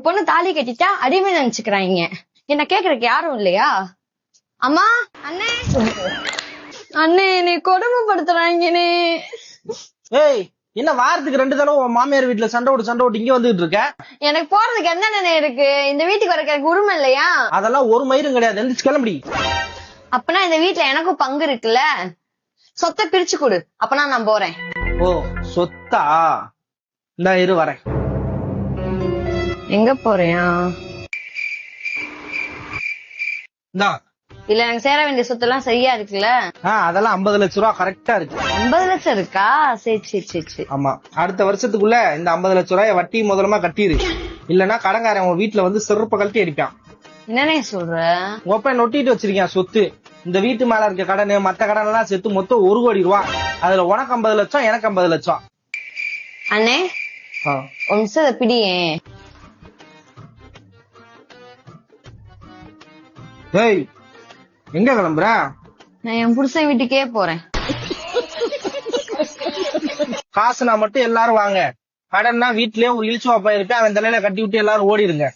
பொண்ணு தாலி கட்டிட்டா அடிமை நினைச்சுக்கிறாங்க. என்ன கேக்குறதுக்கு யாரும் இல்லையா? அம்மா, அண்ணே, அண்ணே என்னை கொடுமைப்படுத்துறாங்கண்ணே. ஏய், என்ன வாரத்துக்கு 2 தடவை உன் மாமியார் வீட்டுல சண்டை ஓட்டு இங்க வந்துட்டு இருக்க? எனக்கு போறதுக்கு என்னென்ன இருக்கு? இந்த வீட்டுக்கு வரக்கு எனக்கு உரிமை இல்லையா? அதெல்லாம் ஒரு மயிரும் கிடையாது. எந்திரிச்சு கிளம்பி. அப்பனா இந்த வீட்டுல எனக்கும் பங்கு இருக்குல்ல, சொத்தை பிரிச்சு கொடு, அப்பனா நான் போறேன். ஓ, சொத்தா? இந்த இரு வரேன். எங்க போறியா? இல்ல எனக்கு சேர வேண்டிய சொத்து எல்லாம் சரியா இருக்குல்ல? அதெல்லாம் 50 லட்சம் ரூபா கரெக்டா இருக்கு. 50 லட்சம் இருக்கா? சரி சரி சரி சரி. ஆமா, அடுத்த வருஷத்துக்குள்ள இந்த 50 லட்சம் ரூபாய வட்டி முதலமா கட்டிடு. இல்லன்னா கடன்காரன் உன் வீட்டுல வந்து செருப்ப கழட்டி அடிப்பான். என்னன்னே சொல்ற? ஒப்ப நொட்டிட்டு வச்சிருக்கேன் சொத்து. இந்த வீட்டு மேல இருக்க கடன் மத்த கடன் எல்லாம் சேர்த்து மொத்தம் 1 கோடி ரூபா. அதுல உனக்கு 50 லட்சம், எனக்கு 50 லட்சம். அண்ணே, ஒரு நிமிஷம் பிடியே. ஏய், எங்க கிளம்புற? நான் என் புருஷன் வீட்டுக்கே போறேன். காசுனா மட்டும் எல்லாரும் வாங்க, கடன்னா வீட்லயே ஒரு இழிச்சு வாப்பா இருப்பேன், அவன் தலையில கட்டி விட்டு எல்லாரும் ஓடிடுங்க.